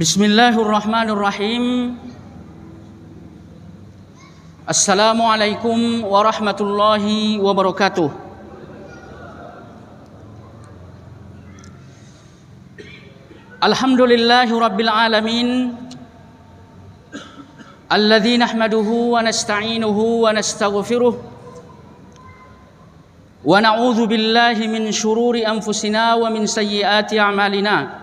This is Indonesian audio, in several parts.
Bismillahirrahmanirrahim. Assalamualaikum warahmatullahi wabarakatuh. Alhamdulillahi rabbil alamin. Alladzi nahmaduhu wa nasta'inuhu wa nastaghfiruh. Wa na'udzu billahi min syururi anfusina wa min sayyiati a'malina.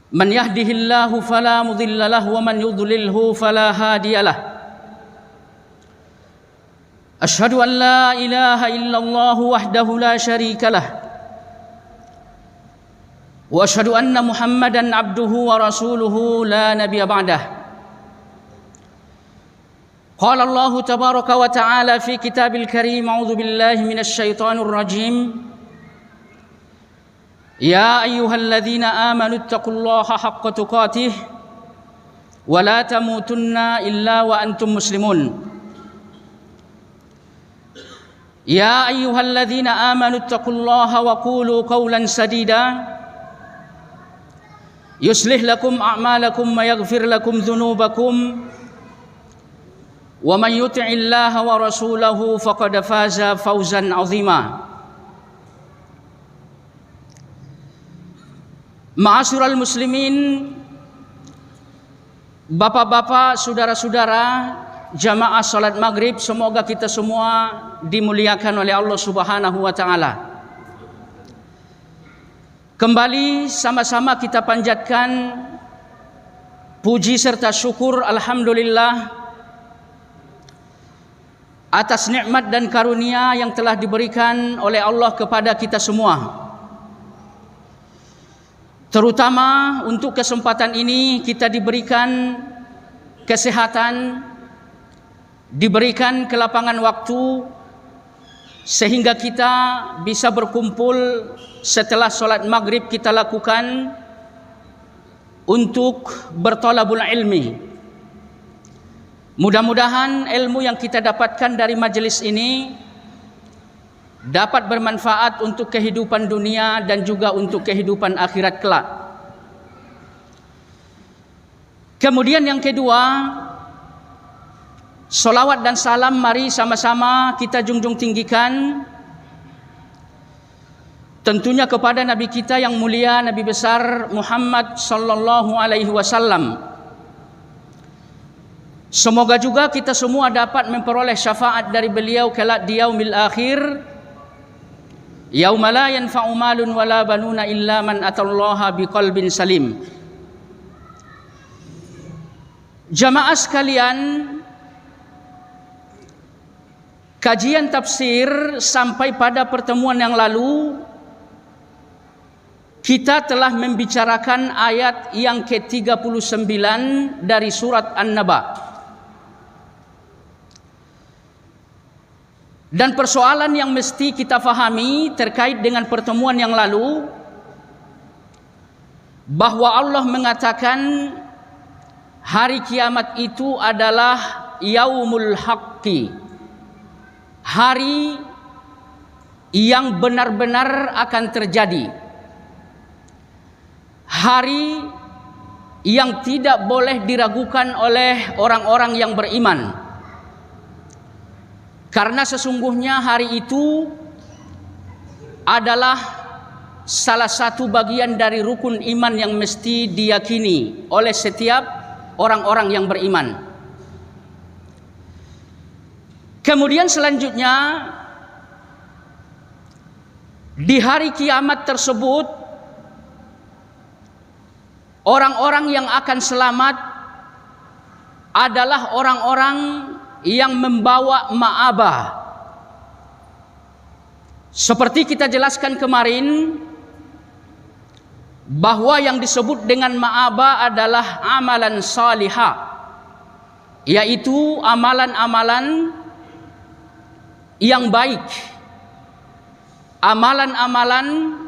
Man yahdihillahu fala mudilla lahu wa man yudlilhu fala hadiya lahu. Asyhadu an la ilaha illallah wahdahu la syarika lah. Wa asyhadu anna Muhammadan abduhu wa rasuluhu la nabiyya ba'dah. Qala Allah tabaraka wa ta'ala fi kitabil karim, a'udzu billahi minasy syaithanir rajim. Ya ayyuhalladzina amanu taqullaha haqqa tuqatih wa la tamutunna illa wa antum muslimun. Ya ayyuhalladzina amanu taqullaha wa qulu qawlan sadida yuslih lakum a'malakum wa yaghfir lakum dhunubakum wa man yuti'illaha wa rasulahu faqad faza fawzan 'azima. Ma'asyiral muslimin, bapak-bapak, saudara-saudara, jamaah salat maghrib, semoga kita semua dimuliakan oleh Allah Subhanahu wa ta'ala. Kembali sama-sama kita panjatkan puji serta syukur alhamdulillah atas nikmat dan karunia yang telah diberikan oleh Allah kepada kita semua. Terutama untuk kesempatan ini kita diberikan kesehatan, diberikan kelapangan waktu sehingga kita bisa berkumpul setelah sholat maghrib kita lakukan untuk bertolabul ilmi. Mudah-mudahan ilmu yang kita dapatkan dari majelis ini dapat bermanfaat untuk kehidupan dunia dan juga untuk kehidupan akhirat kelak. Kemudian yang kedua, solawat dan salam mari sama-sama kita junjung tinggikan tentunya kepada Nabi kita yang mulia, Nabi besar Muhammad sallallahu alaihi wasallam. Semoga juga kita semua dapat memperoleh syafaat dari beliau kelak di yaumil akhir, yauma la yanfa'u malun wala banuna illa man atallaha biqalbin salim. Jamaah sekalian, kajian tafsir sampai pada pertemuan yang lalu kita telah membicarakan ayat yang ke-39 dari surat An-Naba. Dan persoalan yang mesti kita fahami terkait dengan pertemuan yang lalu, bahwa Allah mengatakan hari kiamat itu adalah yaumul haqqi, hari yang benar-benar akan terjadi, hari yang tidak boleh diragukan oleh orang-orang yang beriman. Karena sesungguhnya hari itu adalah salah satu bagian dari rukun iman yang mesti diyakini oleh setiap orang-orang yang beriman. Kemudian selanjutnya, di hari kiamat tersebut orang-orang yang akan selamat adalah orang-orang yang membawa ma'abah. Seperti kita jelaskan kemarin, bahwa yang disebut dengan ma'abah adalah amalan salihah, yaitu amalan-amalan yang baik, amalan-amalan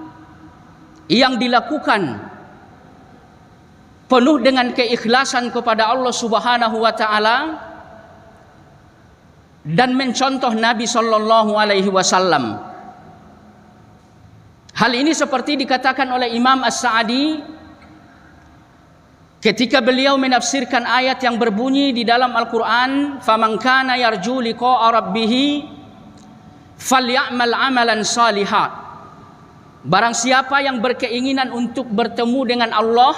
yang dilakukan penuh dengan keikhlasan kepada Allah Subhanahu wa ta'ala dan mencontoh Nabi sallallahu alaihi wasallam. Hal ini seperti dikatakan oleh Imam As-Sa'di ketika beliau menafsirkan ayat yang berbunyi di dalam Al-Quran, "Faman kana yarju liqa'a rabbih falya'mal 'amalan shalihan." Barang siapa yang berkeinginan untuk bertemu dengan Allah,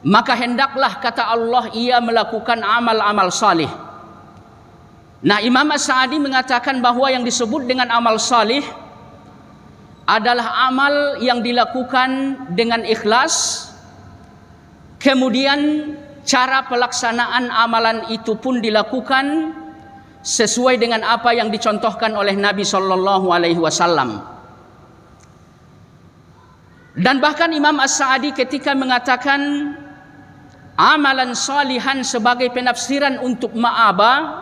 maka hendaklah, kata Allah, ia melakukan amal-amal salih. Nah, Imam As-Sa'di mengatakan bahwa yang disebut dengan amal salih adalah amal yang dilakukan dengan ikhlas, kemudian cara pelaksanaan amalan itu pun dilakukan sesuai dengan apa yang dicontohkan oleh Nabi Shallallahu Alaihi Wasallam. Dan bahkan Imam As-Sa'di ketika mengatakan amalan salihan sebagai penafsiran untuk ma'aba,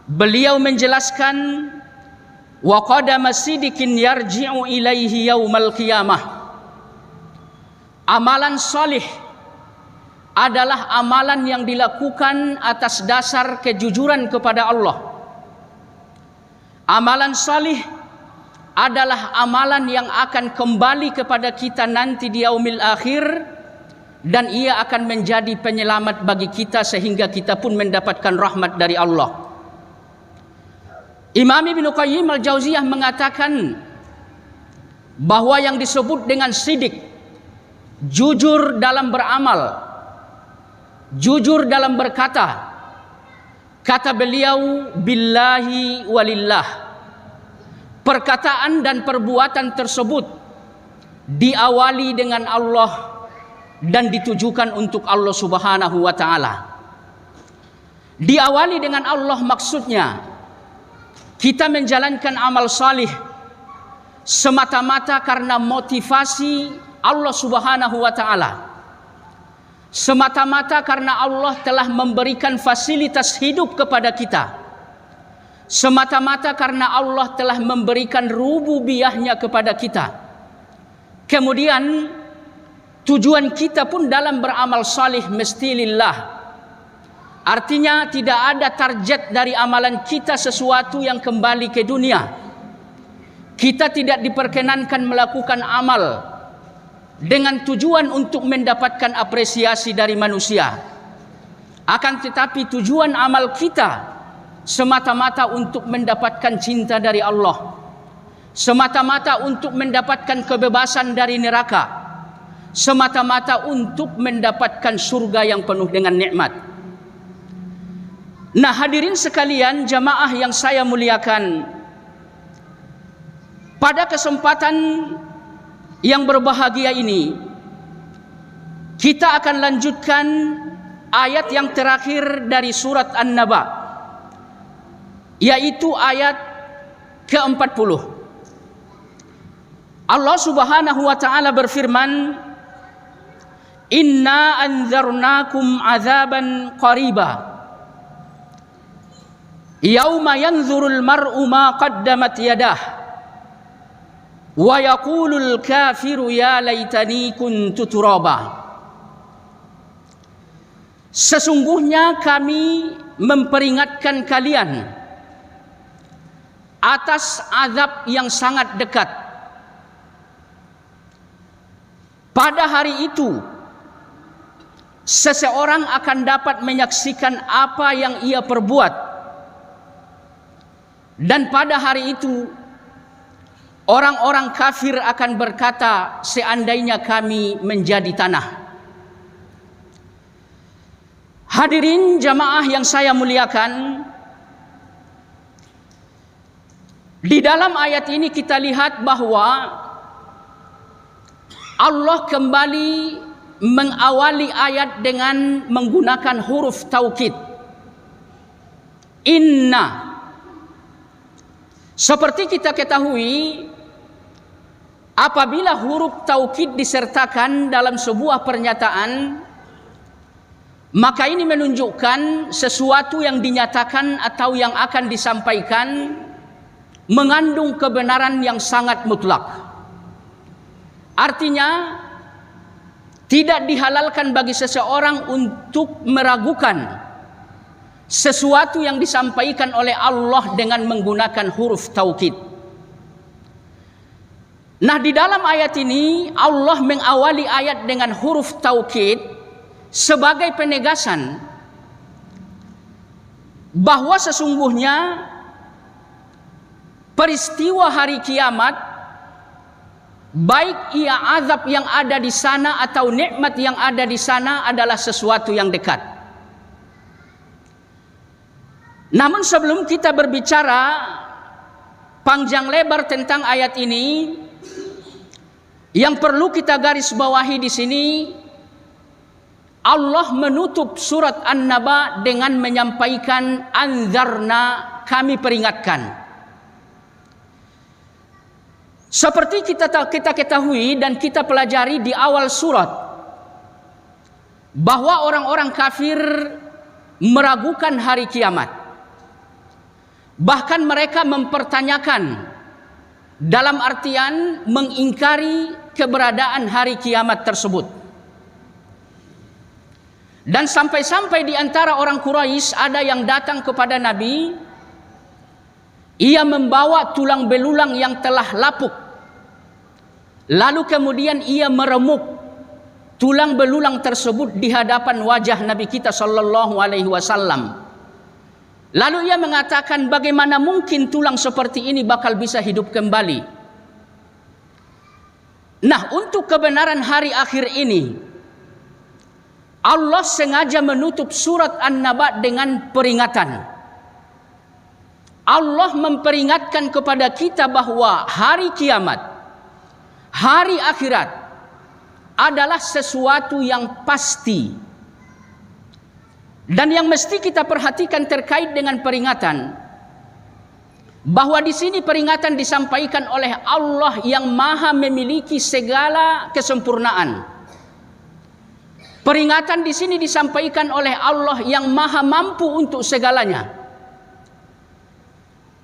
beliau menjelaskan wa qadama sidikin yarji'u ilaihi yaumal qiyamah. Amalan salih adalah amalan yang dilakukan atas dasar kejujuran kepada Allah. Amalan salih adalah amalan yang akan kembali kepada kita nanti di yaumil akhir, dan ia akan menjadi penyelamat bagi kita sehingga kita pun mendapatkan rahmat dari Allah. Imam Ibnu Qayyim Al-Jauziyah mengatakan bahwa yang disebut dengan sidik, jujur dalam beramal, jujur dalam berkata, kata beliau, billahi walillah. Perkataan dan perbuatan tersebut diawali dengan Allah dan ditujukan untuk Allah Subhanahu wa Ta'ala. Diawali dengan Allah maksudnya kita menjalankan amal salih semata-mata karena motivasi Allah Subhanahu wa Ta'ala, semata-mata karena Allah telah memberikan fasilitas hidup kepada kita, semata-mata karena Allah telah memberikan rububiyahnya kepada kita. Kemudian tujuan kita pun dalam beramal salih mesti lillah. Artinya tidak ada target dari amalan kita sesuatu yang kembali ke dunia. Kita tidak diperkenankan melakukan amal dengan tujuan untuk mendapatkan apresiasi dari manusia. Akan tetapi tujuan amal kita semata-mata untuk mendapatkan cinta dari Allah, semata-mata untuk mendapatkan kebebasan dari neraka, semata-mata untuk mendapatkan surga yang penuh dengan nikmat. Nah, hadirin sekalian, jamaah yang saya muliakan, pada kesempatan yang berbahagia ini kita akan lanjutkan ayat yang terakhir dari surat An-Naba, yaitu ayat ke-40. Allah Subhanahu wa Ta'ala berfirman, "Inna anzarnakum azaban qariba yauma yanzurul mar'u ma qaddamat yadah wa yaqulul kafiru ya laitani kuntu turaba." Sesungguhnya kami memperingatkan kalian atas azab yang sangat dekat. Pada hari itu seseorang akan dapat menyaksikan apa yang ia perbuat, dan pada hari itu orang-orang kafir akan berkata, seandainya kami menjadi tanah. Hadirin jamaah yang saya muliakan, di dalam ayat ini kita lihat bahwa Allah kembali mengawali ayat dengan menggunakan huruf taukid. Inna. Seperti kita ketahui, apabila huruf taukid disertakan dalam sebuah pernyataan, maka ini menunjukkan sesuatu yang dinyatakan atau yang akan disampaikan mengandung kebenaran yang sangat mutlak. Artinya tidak dihalalkan bagi seseorang untuk meragukan sesuatu yang disampaikan oleh Allah dengan menggunakan huruf taukid. Nah, di dalam ayat ini Allah mengawali ayat dengan huruf taukid sebagai penegasan bahwa sesungguhnya peristiwa hari kiamat, baik ia azab yang ada di sana atau nikmat yang ada di sana, adalah sesuatu yang dekat. Namun sebelum kita berbicara panjang lebar tentang ayat ini, yang perlu kita garis bawahi di sini, Allah menutup surat An-Naba dengan menyampaikan anzarna, kami peringatkan. Seperti kita ketahui dan kita pelajari di awal surat, bahwa orang-orang kafir meragukan hari kiamat. Bahkan mereka mempertanyakan, dalam artian mengingkari keberadaan hari kiamat tersebut. Dan sampai-sampai di antara orang Quraisy ada yang datang kepada Nabi, ia membawa tulang belulang yang telah lapuk. Lalu kemudian ia meremuk tulang belulang tersebut di hadapan wajah Nabi kita sallallahu alaihi wasallam. Lalu ia mengatakan, bagaimana mungkin tulang seperti ini bakal bisa hidup kembali? Nah, untuk kebenaran hari akhir ini, Allah sengaja menutup surat An-Naba dengan peringatan. Allah memperingatkan kepada kita bahwa hari kiamat, hari akhirat adalah sesuatu yang pasti. Dan yang mesti kita perhatikan terkait dengan peringatan, bahwa di sini peringatan disampaikan oleh Allah yang maha memiliki segala kesempurnaan. Peringatan di sini disampaikan oleh Allah yang maha mampu untuk segalanya.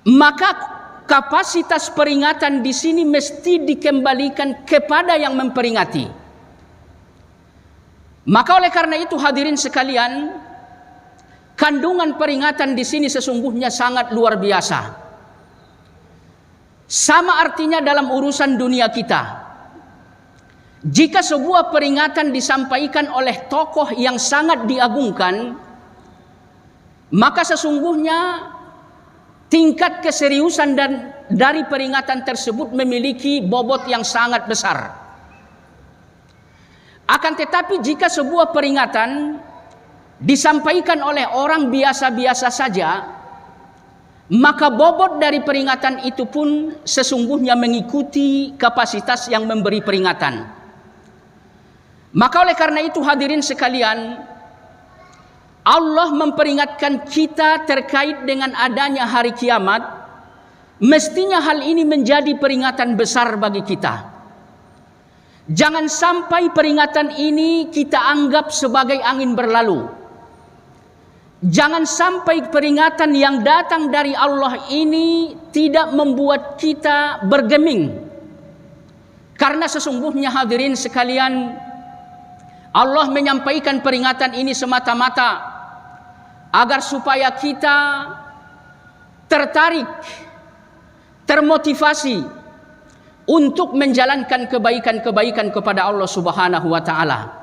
Maka kapasitas peringatan di sini mesti dikembalikan kepada yang memperingati. Maka oleh karena itu hadirin sekalian, kandungan peringatan di sini sesungguhnya sangat luar biasa. Sama artinya dalam urusan dunia kita. Jika sebuah peringatan disampaikan oleh tokoh yang sangat diagungkan, maka sesungguhnya tingkat keseriusan dan dari peringatan tersebut memiliki bobot yang sangat besar. Akan tetapi jika sebuah peringatan disampaikan oleh orang biasa-biasa saja, maka bobot dari peringatan itu pun sesungguhnya mengikuti kapasitas yang memberi peringatan. Maka oleh karena itu hadirin sekalian, Allah memperingatkan kita terkait dengan adanya hari kiamat. Mestinya hal ini menjadi peringatan besar bagi kita. Jangan sampai peringatan ini kita anggap sebagai angin berlalu. Jangan sampai peringatan yang datang dari Allah ini tidak membuat kita bergeming. Karena sesungguhnya hadirin sekalian, Allah menyampaikan peringatan ini semata-mata agar supaya kita tertarik, termotivasi untuk menjalankan kebaikan-kebaikan kepada Allah Subhanahu wa taala.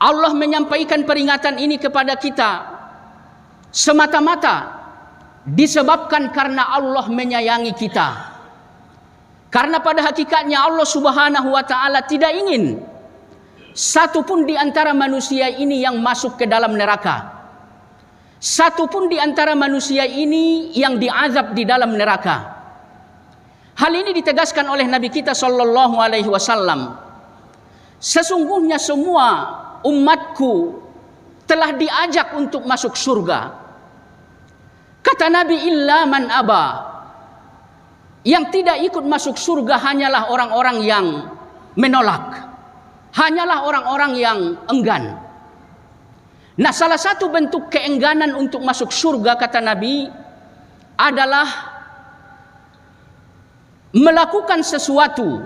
Allah menyampaikan peringatan ini kepada kita semata-mata disebabkan karena Allah menyayangi kita. Karena pada hakikatnya Allah Subhanahu wa taala tidak ingin satu pun di antara manusia ini yang masuk ke dalam neraka. Satu pun di antara manusia ini yang diazab di dalam neraka. Hal ini ditegaskan oleh Nabi kita sallallahu alaihi wasallam. Sesungguhnya semua umatku telah diajak untuk masuk surga. Kata Nabi, illa man aba. Yang tidak ikut masuk surga hanyalah orang-orang yang menolak. Hanyalah orang-orang yang enggan. Nah, salah satu bentuk keengganan untuk masuk surga, kata Nabi, adalah melakukan sesuatu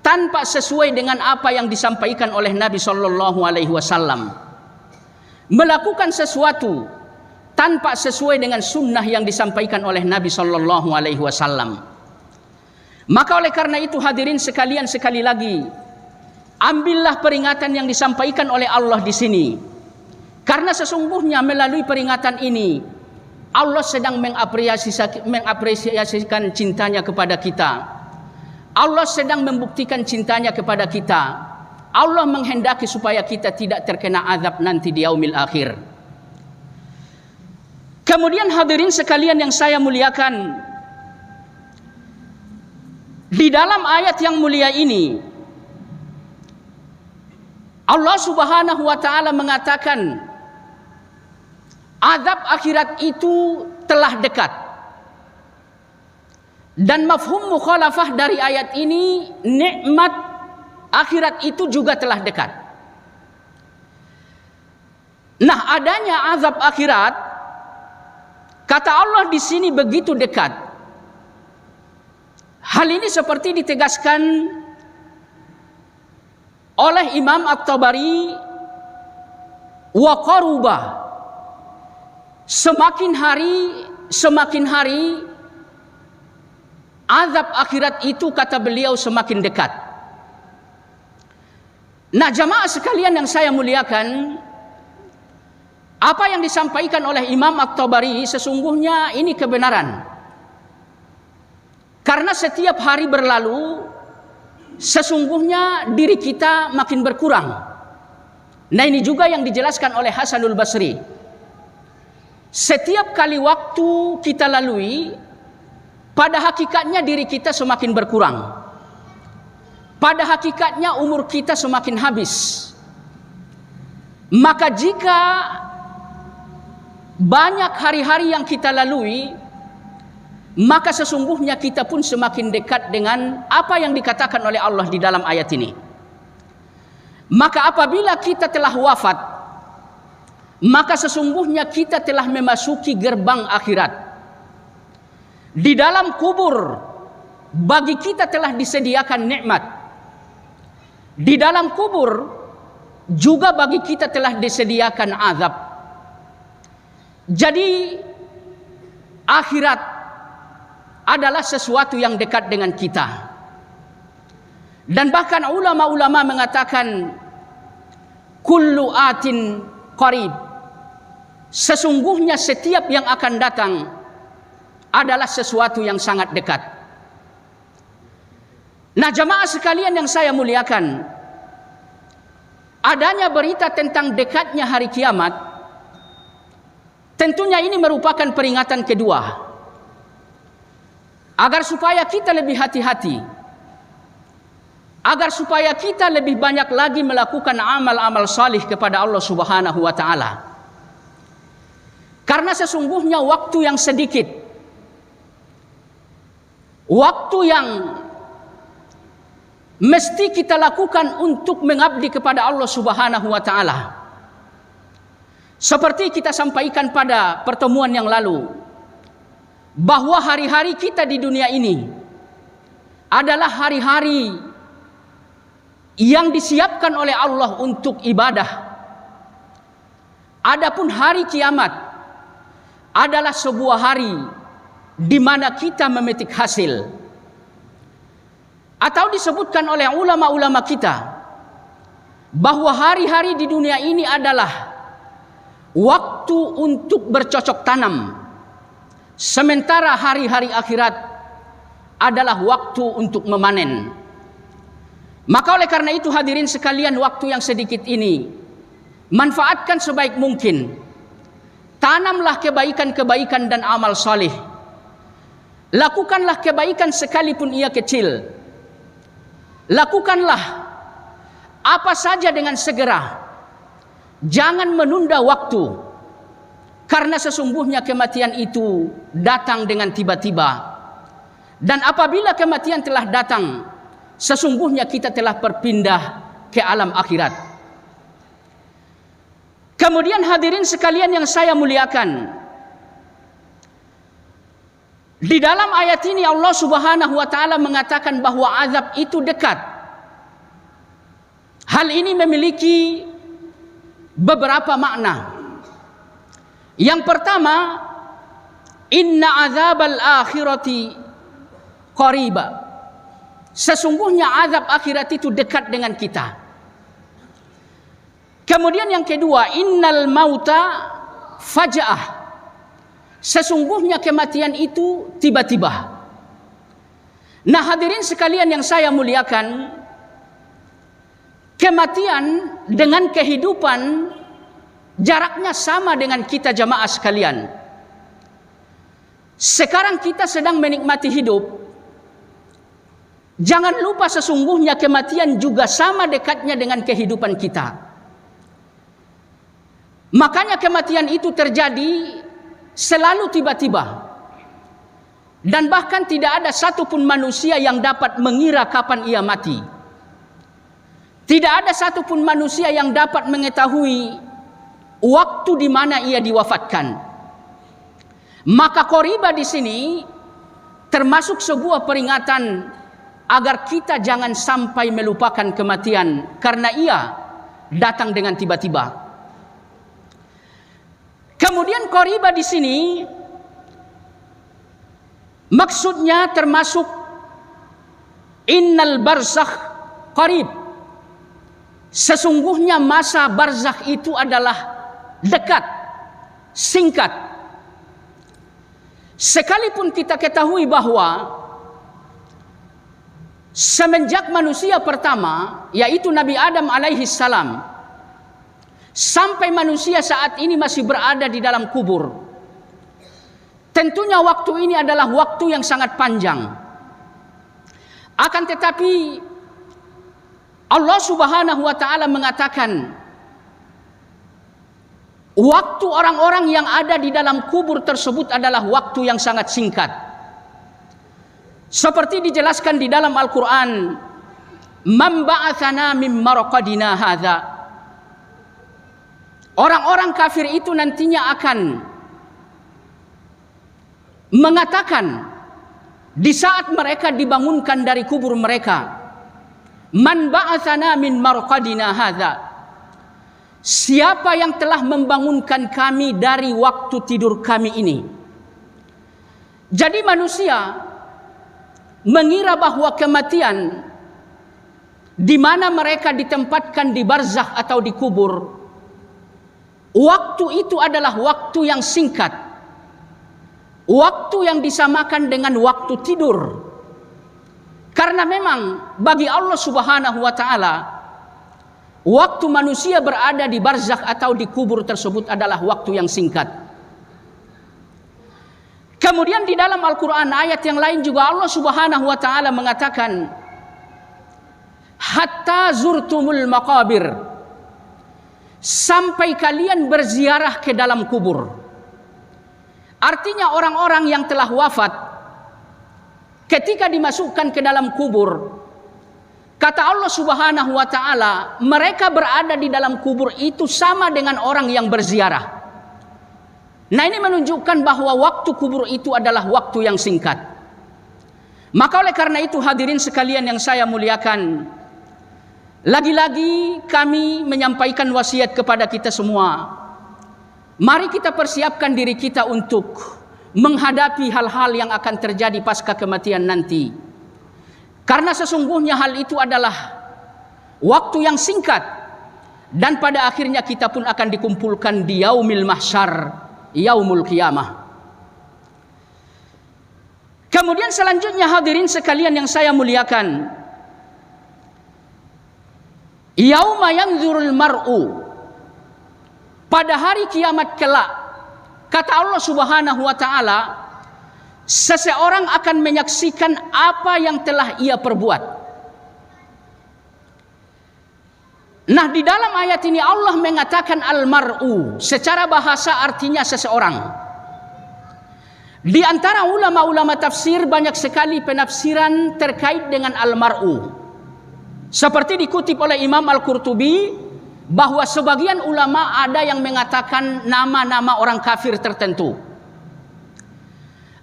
tanpa sesuai dengan apa yang disampaikan oleh Nabi Shallallahu Alaihi Wasallam. Melakukan sesuatu tanpa sesuai dengan sunnah yang disampaikan oleh Nabi Shallallahu Alaihi Wasallam. Maka oleh karena itu hadirin sekalian, sekali lagi ambillah peringatan yang disampaikan oleh Allah di sini. Karena sesungguhnya melalui peringatan ini Allah sedang mengapresiasikan cintanya kepada kita. Allah sedang membuktikan cintanya kepada kita. Allah menghendaki supaya kita tidak terkena azab nanti di yaumil akhir. Kemudian hadirin sekalian yang saya muliakan, di dalam ayat yang mulia ini Allah Subhanahu wa taala mengatakan azab akhirat itu telah dekat. Dan mafhum mukhalafah dari ayat ini, nikmat akhirat itu juga telah dekat. Nah, adanya azab akhirat, kata Allah di sini begitu dekat. Hal ini seperti ditegaskan oleh Imam At-Tabari, wa qaruba, semakin hari azab akhirat itu, kata beliau, semakin dekat. Nah, jamaah sekalian yang saya muliakan, apa yang disampaikan oleh Imam At-Tabari sesungguhnya ini kebenaran. Karena setiap hari berlalu, sesungguhnya diri kita makin berkurang. Nah, ini juga yang dijelaskan oleh Hasanul Basri. Setiap kali waktu kita lalui, pada hakikatnya diri kita semakin berkurang. Pada hakikatnya umur kita semakin habis. Maka jika banyak hari-hari yang kita lalui, maka sesungguhnya kita pun semakin dekat dengan apa yang dikatakan oleh Allah di dalam ayat ini. Maka apabila kita telah wafat, maka sesungguhnya kita telah memasuki gerbang akhirat. Di dalam kubur bagi kita telah disediakan nikmat. Di dalam kubur juga bagi kita telah disediakan azab. Jadi akhirat adalah sesuatu yang dekat dengan kita. Dan bahkan ulama-ulama mengatakan kullu atin qarib, sesungguhnya setiap yang akan datang adalah sesuatu yang sangat dekat. Nah, jamaah sekalian yang saya muliakan, adanya berita tentang dekatnya hari kiamat, tentunya ini merupakan peringatan kedua, agar supaya kita lebih hati-hati, agar supaya kita lebih banyak lagi melakukan amal-amal salih kepada Allah Subhanahu wa taala. Karena sesungguhnya waktu yang sedikit, waktu yang mesti kita lakukan untuk mengabdi kepada Allah Subhanahu wa taala. Seperti kita sampaikan pada pertemuan yang lalu, bahwa hari-hari kita di dunia ini adalah hari-hari yang disiapkan oleh Allah untuk ibadah. Adapun hari kiamat adalah sebuah hari di mana kita memetik hasil. Atau disebutkan oleh ulama-ulama kita bahwa hari-hari di dunia ini adalah waktu untuk bercocok tanam, sementara hari-hari akhirat adalah waktu untuk memanen. Maka oleh karena itu hadirin sekalian, waktu yang sedikit ini manfaatkan sebaik mungkin. Tanamlah kebaikan-kebaikan dan amal salih. Lakukanlah kebaikan sekalipun ia kecil. Lakukanlah apa saja dengan segera. Jangan menunda waktu. Karena sesungguhnya kematian itu datang dengan tiba-tiba. Dan apabila kematian telah datang, sesungguhnya kita telah berpindah ke alam akhirat. Kemudian hadirin sekalian yang saya muliakan, di dalam ayat ini Allah Subhanahu wa taala mengatakan bahwa azab itu dekat. Hal ini memiliki beberapa makna. Yang pertama, inna azabal akhirati qariba. Sesungguhnya azab akhirat itu dekat dengan kita. Kemudian yang kedua, innal mauta faja'ah. Sesungguhnya kematian itu tiba-tiba. Nah, hadirin sekalian yang saya muliakan, kematian dengan kehidupan jaraknya sama dengan kita jamaah sekalian. Sekarang kita sedang menikmati hidup. Jangan lupa sesungguhnya kematian juga sama dekatnya dengan kehidupan kita. Makanya kematian itu terjadi selalu tiba-tiba. Dan bahkan tidak ada satupun manusia yang dapat mengira kapan ia mati. Tidak ada satupun manusia yang dapat mengetahui waktu di mana ia diwafatkan. Maka qoriba di sini termasuk sebuah peringatan agar kita jangan sampai melupakan kematian karena ia datang dengan tiba-tiba. Kemudian qoriba di sini maksudnya termasuk innal barzakh qarib. Sesungguhnya masa barzakh itu adalah dekat, singkat. Sekalipun kita ketahui bahwa semenjak manusia pertama, yaitu Nabi Adam alaihi salam, sampai manusia saat ini masih berada di dalam kubur, tentunya waktu ini adalah waktu yang sangat panjang. Akan tetapi Allah Subhanahu wa taala mengatakan waktu orang-orang yang ada di dalam kubur tersebut adalah waktu yang sangat singkat. Seperti dijelaskan di dalam Al-Qur'an, "Man ba'atsana min marqadina hadza." Orang-orang kafir itu nantinya akan mengatakan di saat mereka dibangunkan dari kubur mereka, "Man ba'atsana min marqadina hadza." Siapa yang telah membangunkan kami dari waktu tidur kami ini? Jadi manusia mengira bahwa kematian di mana mereka ditempatkan di barzakh atau di kubur, waktu itu adalah waktu yang singkat, waktu yang disamakan dengan waktu tidur. Karena memang bagi Allah Subhanahu wa taala, waktu manusia berada di barzakh atau di kubur tersebut adalah waktu yang singkat. Kemudian di dalam Al-Quran ayat yang lain juga Allah Subhanahu wa taala mengatakan, hatta zurtumul maqabir, sampai kalian berziarah ke dalam kubur. Artinya orang-orang yang telah wafat ketika dimasukkan ke dalam kubur, kata Allah Subhanahu wa taala, mereka berada di dalam kubur itu sama dengan orang yang berziarah. Nah, ini menunjukkan bahwa waktu kubur itu adalah waktu yang singkat. Maka oleh karena itu hadirin sekalian yang saya muliakan, lagi-lagi kami menyampaikan wasiat kepada kita semua. Mari kita persiapkan diri kita untuk menghadapi hal-hal yang akan terjadi pasca kematian nanti. Karena sesungguhnya hal itu adalah waktu yang singkat, dan pada akhirnya kita pun akan dikumpulkan di yaumil mahsyar, yaumul qiyamah. Kemudian selanjutnya hadirin sekalian yang saya muliakan, yauma yanzurul mar'u, pada hari kiamat kelak, kata Allah Subhanahu wa taala, seseorang akan menyaksikan apa yang telah ia perbuat. Nah, di dalam ayat ini Allah mengatakan al-mar'u, secara bahasa artinya seseorang. Di antara ulama-ulama tafsir banyak sekali penafsiran terkait dengan al-mar'u. Seperti dikutip oleh Imam Al-Qurtubi, bahwa sebagian ulama ada yang mengatakan nama-nama orang kafir tertentu.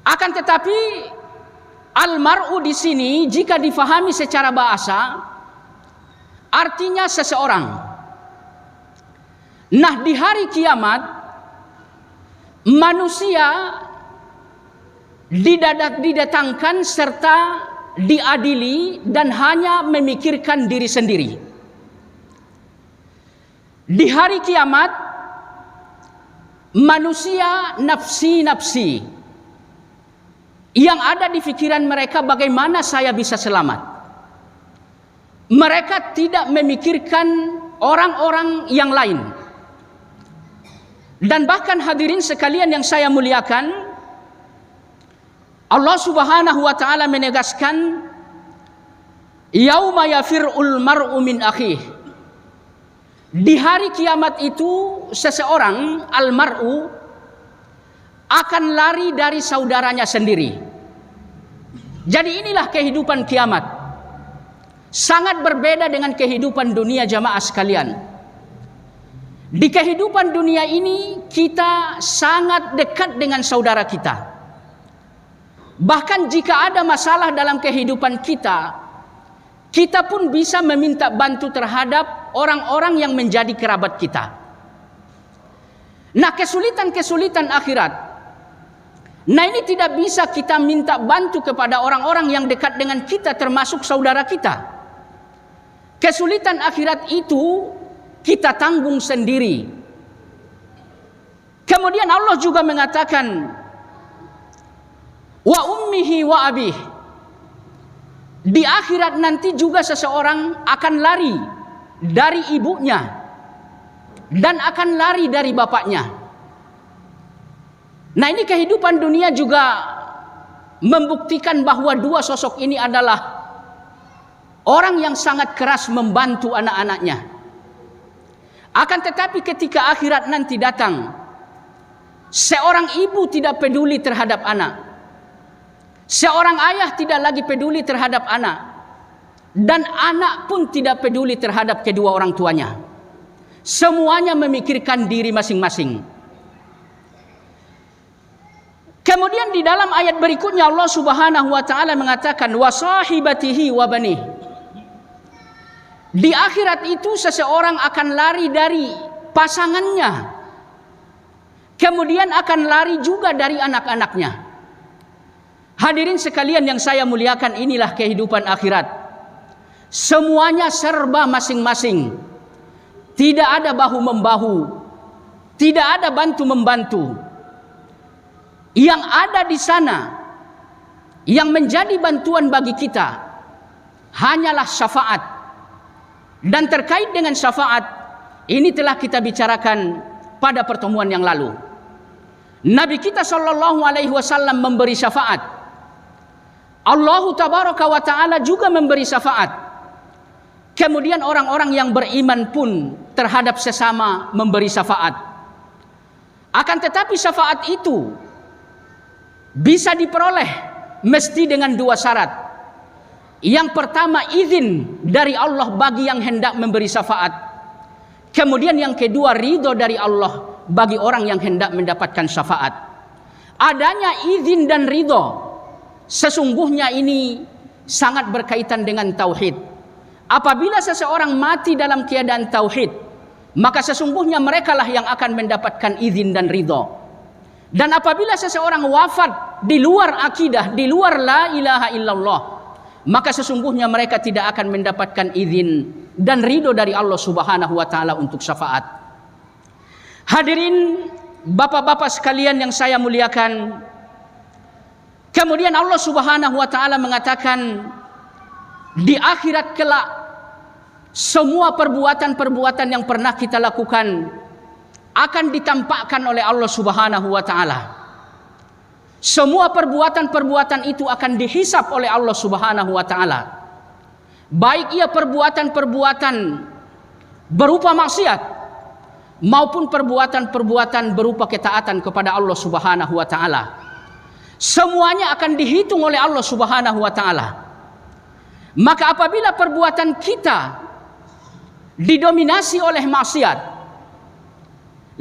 Akan tetapi al-mar'u di sini jika difahami secara bahasa artinya seseorang. Nah, di hari kiamat manusia didatangkan serta diadili dan hanya memikirkan diri sendiri. Di hari kiamat, manusia nafsi-nafsi. Yang ada di pikiran mereka bagaimana saya bisa selamat. Mereka tidak memikirkan orang-orang yang lain. Dan bahkan hadirin sekalian yang saya muliakan, Allah Subhanahu wa taala menegaskan, yauma yafirul mar'u min akhih. Di hari kiamat itu seseorang al-mar'u akan lari dari saudaranya sendiri. Jadi inilah kehidupan kiamat. Sangat berbeda dengan kehidupan dunia jamaah sekalian. Di kehidupan dunia ini kita sangat dekat dengan saudara kita. Bahkan jika ada masalah dalam kehidupan kita, kita pun bisa meminta bantu terhadap orang-orang yang menjadi kerabat kita. Nah, kesulitan-kesulitan akhirat, nah ini tidak bisa kita minta bantu kepada orang-orang yang dekat dengan kita, termasuk saudara kita. Kesulitan akhirat itu kita tanggung sendiri. Kemudian Allah juga mengatakan, wa ummihi wa abih. Di akhirat nanti juga seseorang akan lari dari ibunya dan akan lari dari bapaknya. Nah, ini kehidupan dunia juga membuktikan bahwa dua sosok ini adalah orang yang sangat keras membantu anak-anaknya. Akan tetapi ketika akhirat nanti datang, seorang ibu tidak peduli terhadap anak. Seorang ayah tidak lagi peduli terhadap anak, dan anak pun tidak peduli terhadap kedua orang tuanya. Semuanya memikirkan diri masing-masing. Kemudian di dalam ayat berikutnya Allah Subhanahu wa taala mengatakan wa sahibatihi wa banih. Di akhirat itu seseorang akan lari dari pasangannya. Kemudian akan lari juga dari anak-anaknya. Hadirin sekalian yang saya muliakan, inilah kehidupan akhirat. Semuanya serba masing-masing. Tidak ada bahu-membahu. Tidak ada bantu-membantu. Yang ada di sana, yang menjadi bantuan bagi kita, hanyalah syafaat. Dan terkait dengan syafaat, ini telah kita bicarakan pada pertemuan yang lalu. Nabi kita sallallahu alaihi wasallam memberi syafaat. Allah tabaraka wa ta'ala juga memberi syafaat. Kemudian orang-orang yang beriman pun terhadap sesama memberi syafaat. Akan tetapi syafaat itu bisa diperoleh mesti dengan dua syarat. Yang pertama, izin dari Allah bagi yang hendak memberi syafaat. Kemudian yang kedua, ridho dari Allah bagi orang yang hendak mendapatkan syafaat. Adanya izin dan ridho, sesungguhnya ini sangat berkaitan dengan tauhid. Apabila seseorang mati dalam keadaan tauhid, maka sesungguhnya merekalah yang akan mendapatkan izin dan ridho. Dan apabila seseorang wafat di luar akidah, di luar la ilaha illallah, maka sesungguhnya mereka tidak akan mendapatkan izin dan ridho dari Allah Subhanahu wa taala untuk syafaat. Hadirin bapak-bapak sekalian yang saya muliakan, kemudian Allah Subhanahu wa taala mengatakan di akhirat kelak semua perbuatan-perbuatan yang pernah kita lakukan akan ditampakkan oleh Allah Subhanahu wa taala. Semua perbuatan-perbuatan itu akan dihisap oleh Allah Subhanahu wa taala. Baik ia perbuatan-perbuatan berupa maksiat maupun perbuatan-perbuatan berupa ketaatan kepada Allah Subhanahu wa taala. Semuanya akan dihitung oleh Allah Subhanahu wa taala. Maka apabila perbuatan kita didominasi oleh maksiat,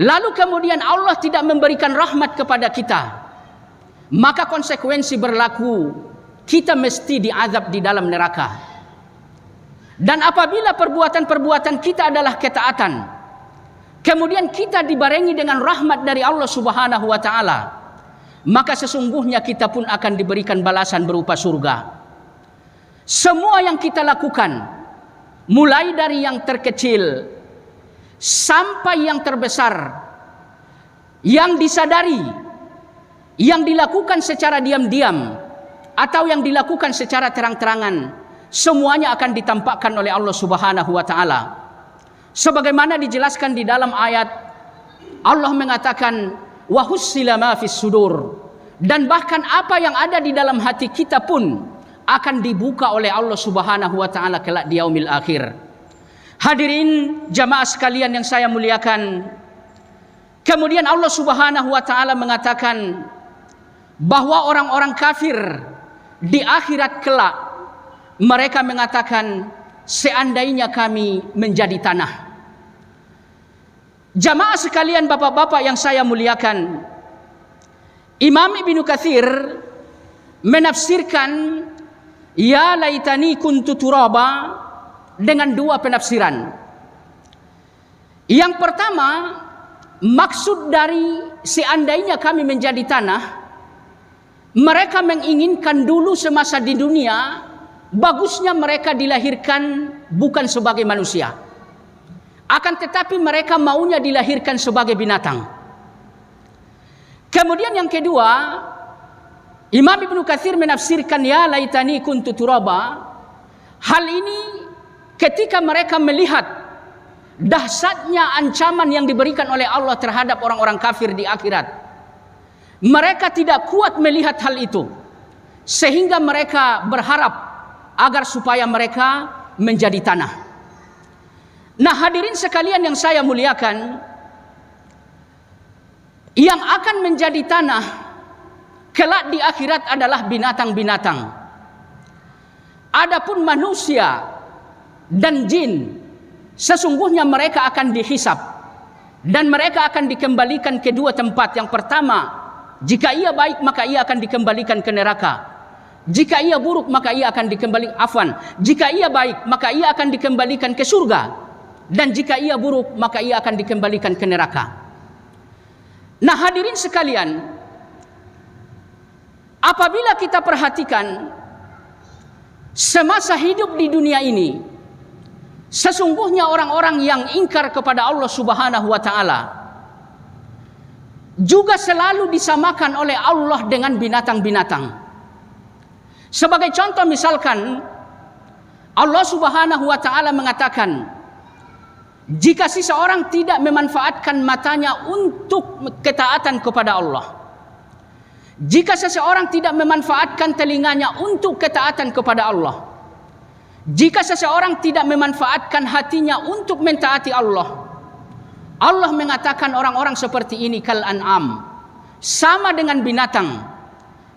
lalu kemudian Allah tidak memberikan rahmat kepada kita, maka konsekuensi berlaku, kita mesti diazab di dalam neraka. Dan apabila perbuatan-perbuatan kita adalah ketaatan, kemudian kita dibarengi dengan rahmat dari Allah Subhanahu wa taala, maka sesungguhnya kita pun akan diberikan balasan berupa surga. Semua yang kita lakukan, mulai dari yang terkecil sampai yang terbesar, yang disadari, yang dilakukan secara diam-diam, atau yang dilakukan secara terang-terangan, semuanya akan ditampakkan oleh Allah Subhanahu wa taala. Sebagaimana dijelaskan di dalam ayat, Allah mengatakan wa hussila ma fis sudur, dan bahkan apa yang ada di dalam hati kita pun akan dibuka oleh Allah Subhanahu wa taala kelak di yaumil akhir. Hadirin jamaah sekalian yang saya muliakan, kemudian Allah Subhanahu wa taala mengatakan bahwa orang-orang kafir di akhirat kelak mereka mengatakan, seandainya kami menjadi tanah. Jamaah sekalian, bapak-bapak yang saya muliakan, Imam Ibnu Katsir menafsirkan ya laitani kuntu turaba dengan dua penafsiran. Yang pertama, maksud dari seandainya kami menjadi tanah, mereka menginginkan dulu semasa di dunia, bagusnya mereka dilahirkan bukan sebagai manusia, akan tetapi mereka maunya dilahirkan sebagai binatang. Kemudian yang kedua, Imam Ibnu Katsir menafsirkan ya laitani kuntu turaba. Hal ini ketika mereka melihat dahsyatnya ancaman yang diberikan oleh Allah terhadap orang-orang kafir di akhirat, mereka tidak kuat melihat hal itu, sehingga mereka berharap agar supaya mereka menjadi tanah. Nah, hadirin sekalian yang saya muliakan, yang akan menjadi tanah kelak di akhirat adalah binatang-binatang. Adapun manusia dan jin, sesungguhnya mereka akan dihisab dan mereka akan dikembalikan ke dua tempat. Yang pertama, jika ia baik maka ia akan dikembalikan ke neraka. Jika ia buruk maka ia akan dikembalikan, jika ia baik maka ia akan dikembalikan ke surga, dan jika ia buruk maka ia akan dikembalikan ke neraka. Nah, hadirin sekalian, apabila kita perhatikan semasa hidup di dunia ini, sesungguhnya orang-orang yang ingkar kepada Allah Subhanahu wa taala juga selalu disamakan oleh Allah dengan binatang-binatang. Sebagai contoh, misalkan Allah Subhanahu wa taala mengatakan, jika seseorang tidak memanfaatkan matanya untuk ketaatan kepada Allah, jika seseorang tidak memanfaatkan telinganya untuk ketaatan kepada Allah, jika seseorang tidak memanfaatkan hatinya untuk mentaati Allah, Allah mengatakan orang-orang seperti ini kal an'am, sama dengan binatang,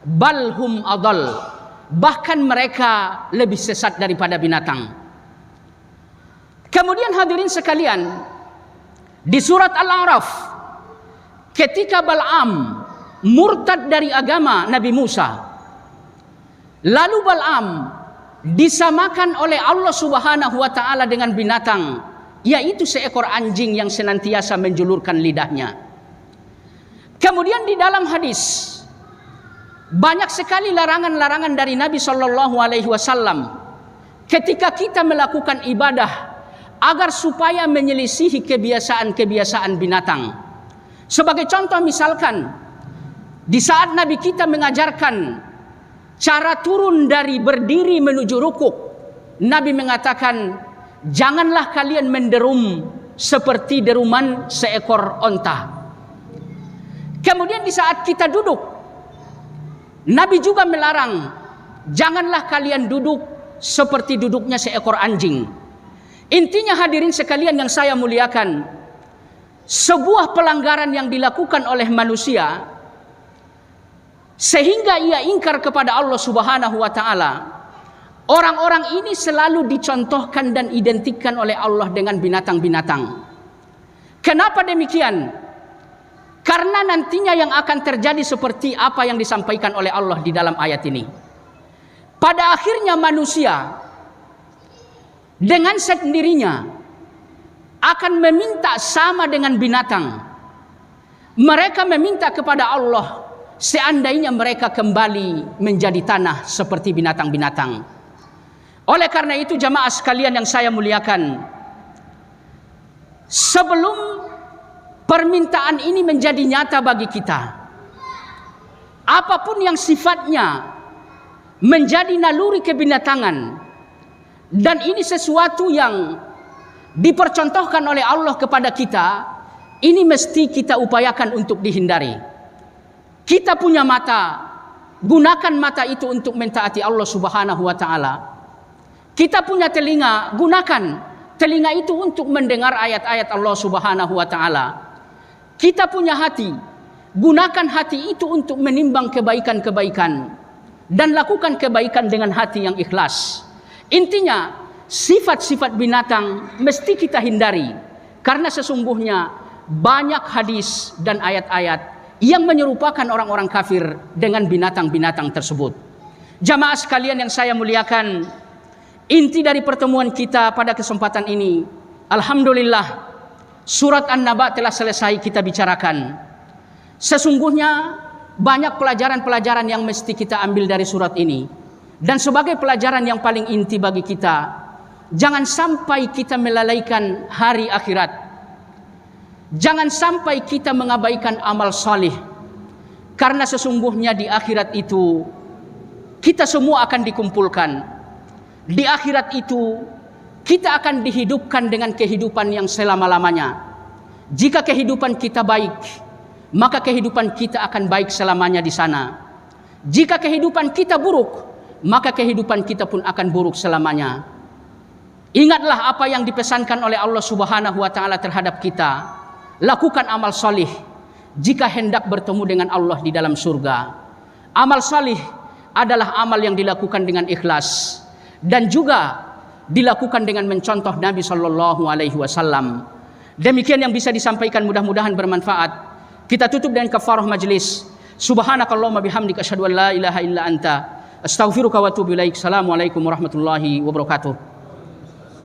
balhum adall, bahkan mereka lebih sesat daripada binatang. Kemudian hadirin sekalian, di surat Al-A'raf, ketika Bal'am murtad dari agama Nabi Musa, lalu Bal'am disamakan oleh Allah Subhanahu wa taala dengan binatang, yaitu seekor anjing yang senantiasa menjulurkan lidahnya. Kemudian di dalam hadis banyak sekali larangan-larangan dari Nabi Shallallahu alaihi wasallam ketika kita melakukan ibadah agar supaya menyelisihi kebiasaan-kebiasaan binatang. Sebagai contoh, misalkan di saat Nabi kita mengajarkan cara turun dari berdiri menuju rukuk, Nabi mengatakan, janganlah kalian menderum seperti deruman seekor onta. Kemudian di saat kita duduk, Nabi juga melarang, janganlah kalian duduk seperti duduknya seekor anjing. Intinya hadirin sekalian yang saya muliakan, sebuah pelanggaran yang dilakukan oleh manusia sehingga ia ingkar kepada Allah Subhanahu wa taala, orang-orang ini selalu dicontohkan dan identikkan oleh Allah dengan binatang-binatang. Kenapa demikian? Karena nantinya yang akan terjadi seperti apa yang disampaikan oleh Allah di dalam ayat ini. Pada akhirnya manusia dengan sendirinya akan meminta sama dengan binatang. Mereka meminta kepada Allah seandainya mereka kembali menjadi tanah seperti binatang-binatang. Oleh karena itu jamaah sekalian yang saya muliakan, sebelum permintaan ini menjadi nyata bagi kita, apapun yang sifatnya menjadi naluri kebinatangan, dan ini sesuatu yang dipercontohkan oleh Allah kepada kita, ini mesti kita upayakan untuk dihindari. Kita punya mata, gunakan mata itu untuk mentaati Allah Subhanahu wa taala. Kita punya telinga, gunakan telinga itu untuk mendengar ayat-ayat Allah Subhanahu wa taala. Kita punya hati, gunakan hati itu untuk menimbang kebaikan-kebaikan dan lakukan kebaikan dengan hati yang ikhlas. Intinya, sifat-sifat binatang mesti kita hindari, karena sesungguhnya banyak hadis dan ayat-ayat yang menyerupakan orang-orang kafir dengan binatang-binatang tersebut. Jamaah sekalian yang saya muliakan, inti dari pertemuan kita pada kesempatan ini, alhamdulillah, surat An-Naba telah selesai kita bicarakan. Sesungguhnya banyak pelajaran-pelajaran yang mesti kita ambil dari surat ini. Dan sebagai pelajaran yang paling inti bagi kita, jangan sampai kita melalaikan hari akhirat. Jangan sampai kita mengabaikan amal salih. Karena sesungguhnya di akhirat itu kita semua akan dikumpulkan. Di akhirat itu kita akan dihidupkan dengan kehidupan yang selama-lamanya. Jika kehidupan kita baik, maka kehidupan kita akan baik selamanya di sana. Jika kehidupan kita buruk, maka kehidupan kita pun akan buruk selamanya. Ingatlah apa yang dipesankan oleh Allah Subhanahu wa taala terhadap kita. Lakukan amal salih jika hendak bertemu dengan Allah di dalam surga. Amal salih adalah amal yang dilakukan dengan ikhlas dan juga dilakukan dengan mencontoh Nabi sallallahu alaihi wasallam. Demikian yang bisa disampaikan, mudah-mudahan bermanfaat. Kita tutup dengan kafarah majlis. Subhanakallahumma bihamdika asyhadu an la ilaha illa anta astaghfiruka wa atubu ilaik. Assalamualaikum warahmatullahi wabarakatuh.